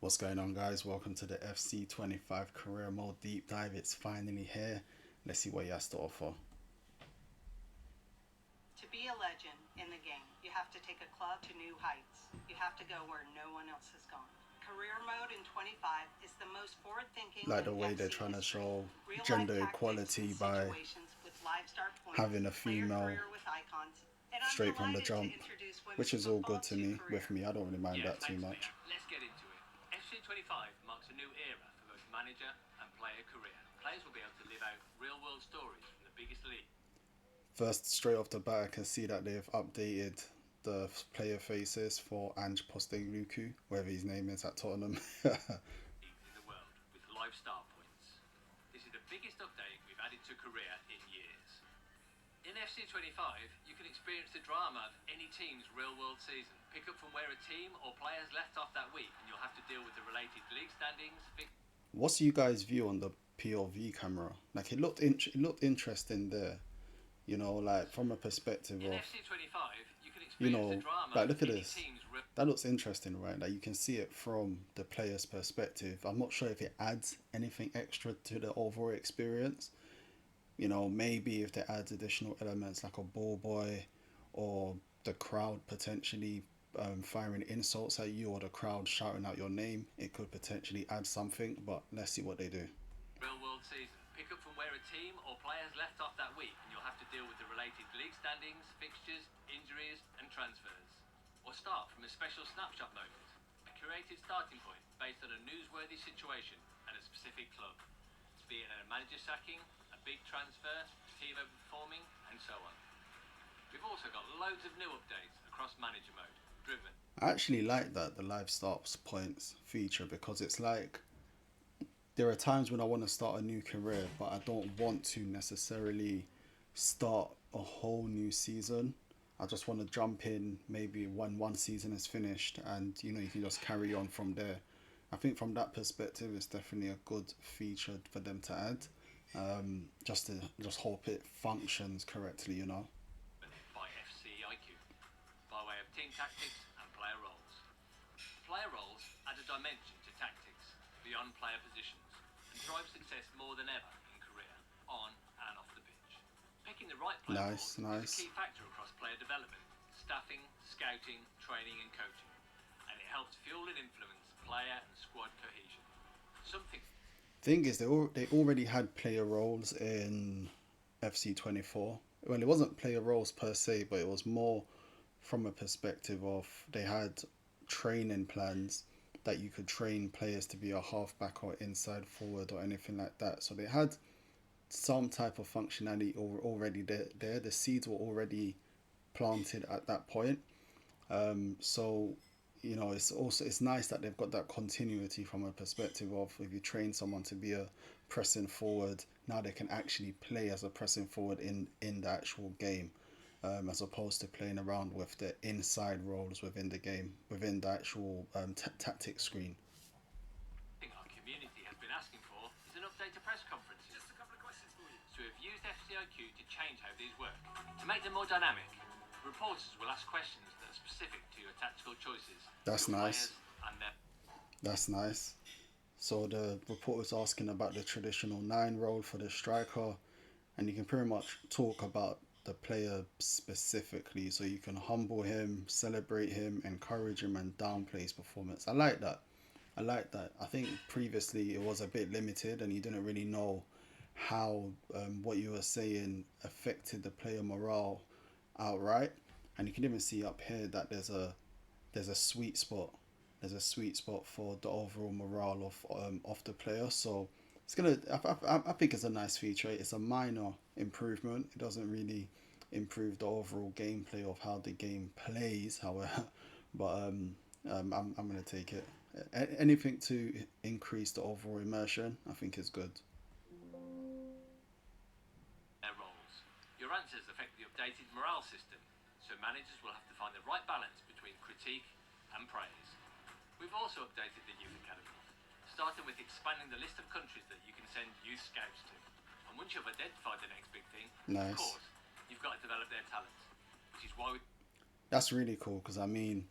What's going on, guys? Welcome to the FC25 Career Mode Deep Dive. It's finally here. Let's see what he has to offer. To be a legend in the game, you have to take a club to new heights. You have to go where no one else has gone. Career Mode in 25 is the most forward-thinking Like the way they're trying to show gender equality by having a female straight from the jump, which is all good to me. With me, I don't really mind that too much. Let's get into it. FC25 marks a new era for both manager and player career. Players will be able to live out real-world stories from the biggest league. First, straight off the bat, I can see that they've updated the player faces for Ange Postecoglou, whatever his name is at Tottenham. In the world with live star points. This is the biggest update we've added to career in years. In FC25, you can experience the drama of any team's real-world season. Pick up from where a team or players left off that week, and you'll have to deal with the related league standings. What's you guys' view on the POV camera? Like it looked interesting there. You know, like from a perspective in of FC25, you can experience the drama like look at of any this. team's That looks interesting, right? Like you can see it from the player's perspective. I'm not sure if it adds anything extra to the overall experience. You know, maybe if they add additional elements like a ball boy or the crowd potentially firing insults at you or the crowd shouting out your name, it could potentially add something, but let's see what they do. real-world season. Pick up from where a team or players left off that week, and you'll have to deal with the related league standings, fixtures, injuries, and transfers. Or start from a special snapshot moment, a curated starting point based on a newsworthy situation and a specific club, be it a manager sacking, a big transfer, team overperforming, and so on. We've also got loads of new updates across manager mode, driven. I actually like that, the live starts points feature, because it's like there are times when I want to start a new career, but I don't want to necessarily start a whole new season. I just want to jump in maybe when one season is finished, and you know, you can just carry on from there. I think from that perspective, it's definitely a good feature for them to add. Just hope it functions correctly, you know. By FC25, by way of team tactics and player roles. Player roles add a dimension to tactics beyond player positions and drive success more than ever in career, on and off the pitch. Picking the right player Nice. is a key factor across player development, staffing, scouting, training and coaching, and it helps fuel and influence player and squad cohesion. Something Thing is, they already had player roles in FC24. Well, it wasn't player roles per se, but it was more from a perspective of they had training plans that you could train players to be a halfback or inside forward or anything like that. So they had some type of functionality already there. The seeds were already planted at that point. So you know, it's nice that they've got that continuity from a perspective of if you train someone to be a pressing forward, now they can actually play as a pressing forward in the actual game, as opposed to playing around with the inside roles within the game, within the actual tactic screen. our community has been asking for is an update to press conferences. Just a couple of questions for you. So we've used FC25 to change how these work. To make them more dynamic, reporters will ask questions that are specific to your tactical choices. That's nice. And That's nice. So the reporter's asking about the traditional 9 role for the striker, and you can pretty much talk about the player specifically. So you can humble him, celebrate him, encourage him, and downplay his performance. I like that. I think previously it was a bit limited, and you didn't really know how what you were saying affected the player morale outright. And you can even see up here that there's a sweet spot. There's a sweet spot for the overall morale of the player. So it's gonna. I think it's a nice feature. It's a minor improvement. It doesn't really improve the overall gameplay of how the game plays, however. But I'm gonna take it. Anything to increase the overall immersion, I think is good. their roles. Your answers affect the updated morale system, so managers will have to find the right balance between critique and praise. We've also updated the Youth Academy, starting with expanding the list of countries that you can send youth scouts to. And once you've identified the next big thing, Nice. of course, you've got to develop their talents, which is why we That's really cool because I mean,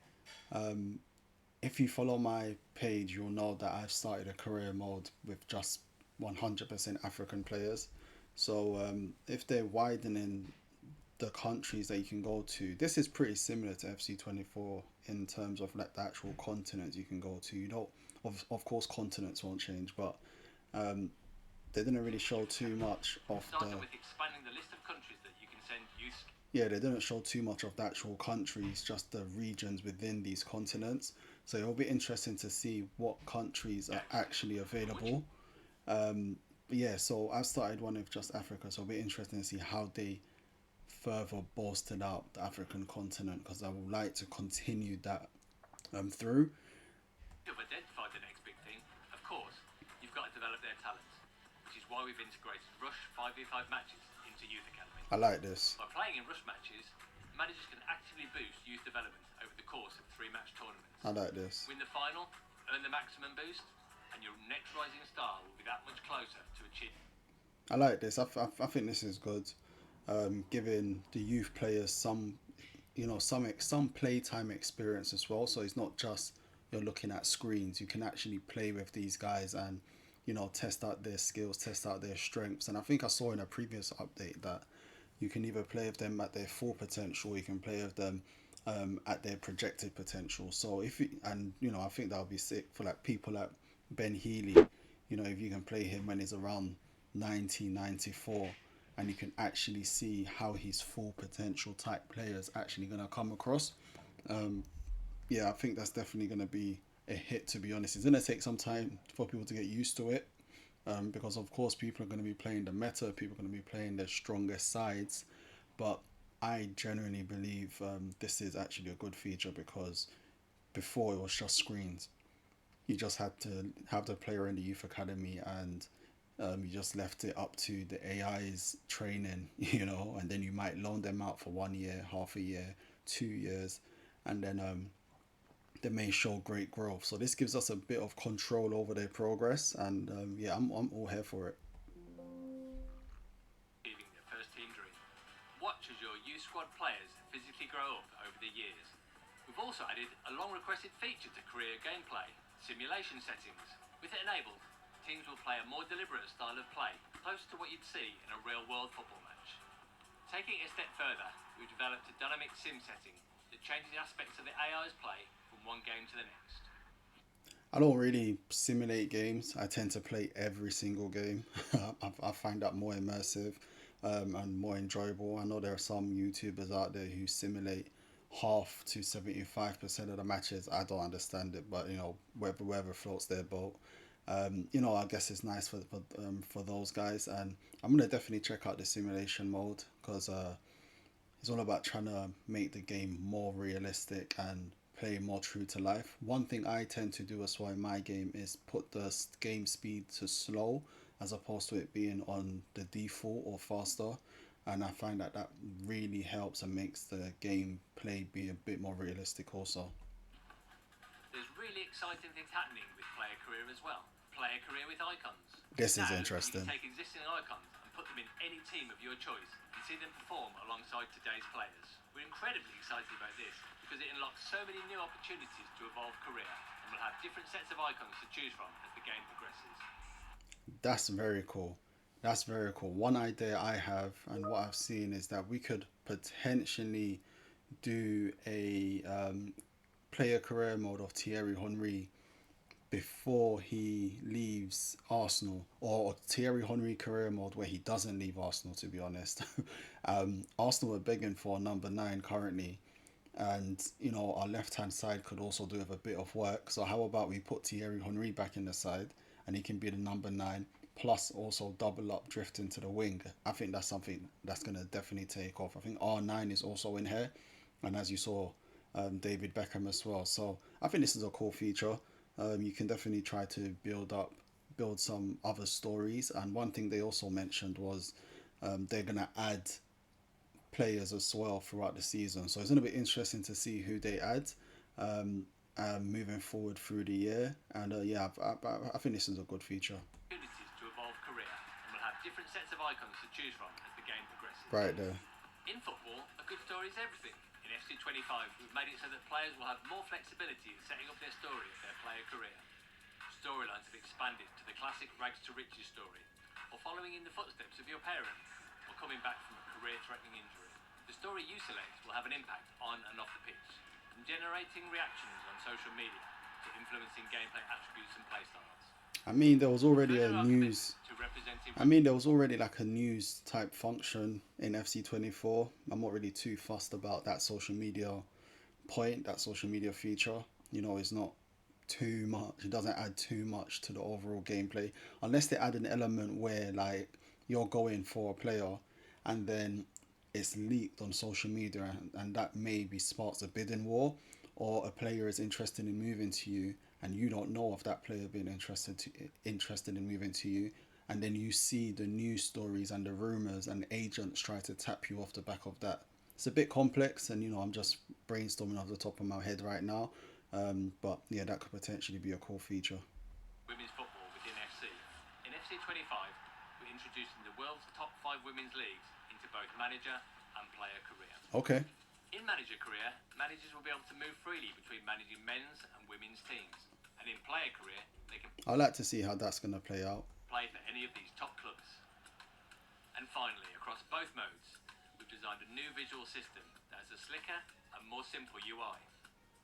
if you follow my page, you'll know that I've started a career mode with just 100% African players. So if they're widening the countries that you can go to, this is pretty similar to FC24 in terms of like the actual continents you can go to. You know, of course, continents won't change, but um, they didn't really show too much of the Started with expanding the list of countries that you can send youth. yeah, they didn't show too much of the actual countries, just the regions within these continents. So it'll be interesting to see what countries are actually available. But yeah, so I've started one with just Africa, so it'll be interesting to see how they further bolstered out the African continent because I would like to continue that through. You've identified the next big thing. Of course, you've got to develop their talents, which is why we've integrated Rush 5v5 matches into Youth Academy. I like this. By playing in Rush matches, managers can actively boost youth development over the course of 3-match tournaments. I like this. Win the final, earn the maximum boost, and your next rising star will be that much closer to achieving. I like this. I think this is good. Giving the youth players some, some playtime experience as well. So it's not just you're looking at screens. You can actually play with these guys and, test out their skills, test out their strengths. And I think I saw in a previous update that you can either play with them at their full potential, or you can play with them at their projected potential. So I think that would be sick for like people like Ben Healy. If you can play him when he's around 1994, and you can actually see how his full potential type player is actually going to come across. Yeah, I think that's definitely going to be a hit, to be honest. It's going to take some time for people to get used to it, because of course people are going to be playing the meta, people are going to be playing their strongest sides, but I genuinely believe this is actually a good feature, because before it was just screens. You just had to have the player in the youth academy, and you just left it up to the AI's training, and then you might loan them out for 1 year, half a year, 2 years, and then they may show great growth. So this gives us a bit of control over their progress, and yeah, I'm all here for it. Achieving their first team dream. Watch as your youth squad players physically grow up over the years. We've also added a long requested feature to career gameplay, simulation settings. With it enabled, teams will play a more deliberate style of play, close to what you'd see in a real-world football match. Taking it a step further, we've developed a dynamic sim setting that changes aspects of the AI's play from one game to the next. I don't really simulate games. I tend to play every single game. I find that more immersive and more enjoyable. I know there are some YouTubers out there who simulate half to 75% of the matches. I don't understand it, but whoever floats their boat. I guess it's nice for those guys, and I'm gonna definitely check out the simulation mode, because it's all about trying to make the game more realistic and play more true to life. One thing I tend to do as well in my game is put the game speed to slow, as opposed to it being on the default or faster, and I find that really helps and makes the gameplay be a bit more realistic also. There's really exciting things happening with player career as well. Player career with icons. This is Now, interesting. You can take existing icons and put them in any team of your choice and see them perform alongside today's players. We're incredibly excited about this because it unlocks so many new opportunities to evolve career, and we'll have different sets of icons to choose from as the game progresses. That's very cool. That's very cool. One idea I have, and what I've seen, is that we could potentially do a player career mode of Thierry Henry before he leaves Arsenal, or Thierry Henry career mode where he doesn't leave Arsenal, to be honest. Arsenal are begging for a number 9 currently, and our left hand side could also do with a bit of work. So how about we put Thierry Henry back in the side, and he can be the number 9, plus also double up, drift into the wing. I think that's something that's going to definitely take off. I think R9 is also in here, and as you saw, David Beckham as well. So I think this is a cool feature. You can definitely try to build some other stories. And one thing they also mentioned was they're going to add players as well throughout the season. So it's going to be interesting to see who they add moving forward through the year. And yeah, I think this is a good feature. Opportunities to evolve career, and we'll have different sets of icons to choose from as the game progresses. Right there. In football, a good story is everything. In FC25, we've made it so that players will have more flexibility in setting up their story of their player career. Storylines have expanded to the classic rags to riches story, or following in the footsteps of your parents, or coming back from a career-threatening injury. The story you select will have an impact on and off the pitch, from generating reactions on social media to influencing gameplay attributes and playstyles. I mean, there was already Further a our news. commitment to representing I mean, there was already like a news type function in FC24. I'm not really too fussed about that social media point, that social media feature. You know, it's not too much. It doesn't add too much to the overall gameplay, unless they add an element where like you're going for a player, and then it's leaked on social media, and that maybe sparks a bidding war, or a player is interested in moving to you, and you don't know of that player being interested in moving to you, and then you see the news stories and the rumors and agents try to tap you off the back of that. It's a bit complex, and you know, I'm just brainstorming off the top of my head right now. But yeah, that could potentially be a cool feature. women's football within FC. In FC25, we're introducing the world's top 5 women's leagues into both manager and player career. Okay. In manager career, managers will be able to move freely between managing men's and women's teams. And in player career, they can I'd like to see how that's going to play out. play for any of these top clubs. And finally, across both modes, we've designed a new visual system that has a slicker and more simple UI,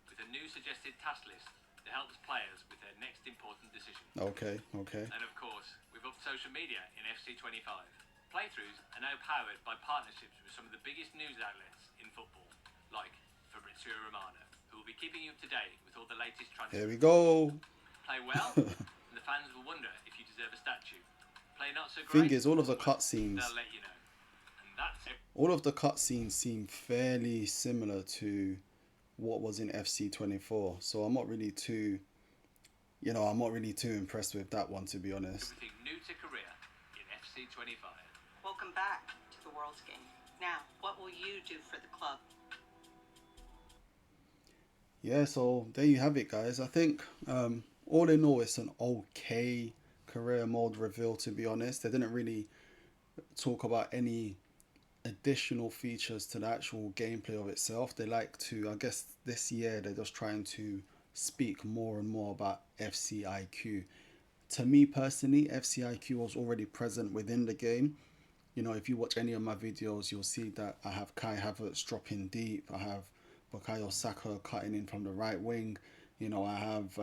with a new suggested task list that helps players with their next important decision. Okay. And of course, we've upped social media in FC25. Playthroughs are now powered by partnerships with some of the biggest news outlets in football, like Fabrizio Romano, who will be keeping you up to date with all the latest transfers. Here we go. Play well, and the fans will wonder if you deserve a statue. Play not so great. Thing is, all of the cutscenes, They'll let you know. And that's it. all of the cutscenes seem fairly similar to what was in FC24. So I'm not really too, I'm not really too impressed with that one, to be honest. Everything new to career in FC25. Welcome back to the World's Game. Now, what will you do for the club? Yeah, so there you have it, guys. I think all in all, it's an okay career mode reveal, to be honest. They didn't really talk about any additional features to the actual gameplay of itself. They like to, I guess this year, they're just trying to speak more and more about FCIQ. To me personally, FCIQ was already present within the game. You know, if you watch any of my videos, you'll see that I have Kai Havertz dropping deep. I have Bukayo Saka cutting in from the right wing. You know, I have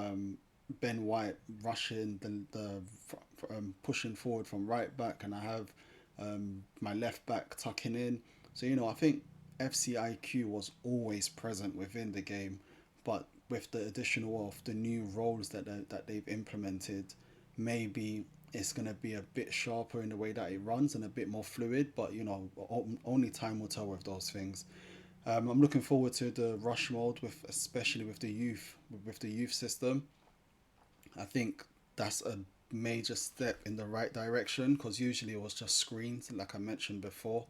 Ben White rushing the pushing forward from right back, and I have my left back tucking in. So, you know, I think FCIQ was always present within the game, but with the additional of the new roles that they've implemented, maybe it's going to be a bit sharper in the way that it runs and a bit more fluid. But, you know, only time will tell with those things. I'm looking forward to the rush mode, especially with the youth system. I think that's a major step in the right direction, because usually it was just screens, like I mentioned before.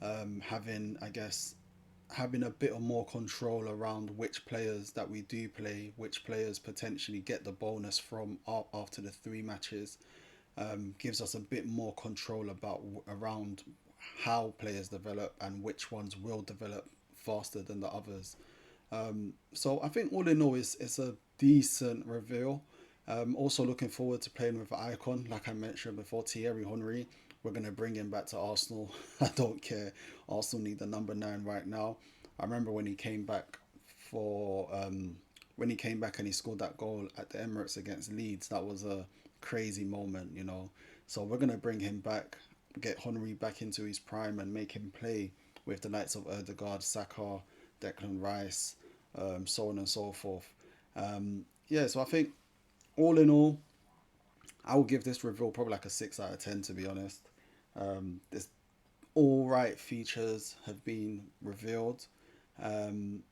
Having a bit of more control around which players that we do play, which players potentially get the bonus from after the 3 matches, gives us a bit more control around how players develop and which ones will develop faster than the others. So I think all in all, it's a decent reveal. Also looking forward to playing with Icon, like I mentioned before, Thierry Henry. We're going to bring him back to Arsenal. I don't care. Arsenal need the number 9 right now. I remember when he came back and he scored that goal at the Emirates against Leeds. That was a crazy moment, you know. So we're going to bring him back, get Henry back into his prime, and make him play with the likes of Ødegaard, Saka, Declan Rice, so on and so forth. So I think all in all, I will give this reveal probably like a 6 out of 10, to be honest. There's all right features have been revealed. And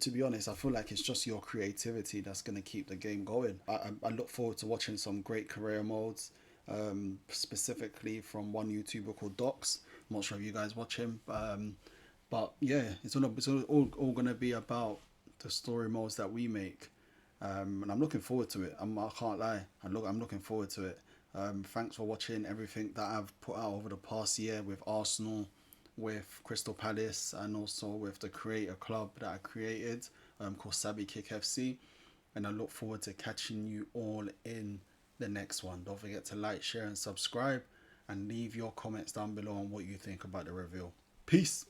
to be honest, I feel like it's just your creativity that's going to keep the game going. I look forward to watching some great career modes, specifically from one YouTuber called Docs. I'm not sure if you guys watch him. But yeah, it's all going to be about the story modes that we make. And I'm looking forward to it. I can't lie. I'm looking forward to it. Thanks for watching everything that I've put out over the past year with Arsenal, with Crystal Palace and also with the creator club that I created called Sabi Kick FC. And I look forward to catching you all in the next one. Don't forget to like, share and subscribe, and leave your comments down below on what you think about the reveal. Peace.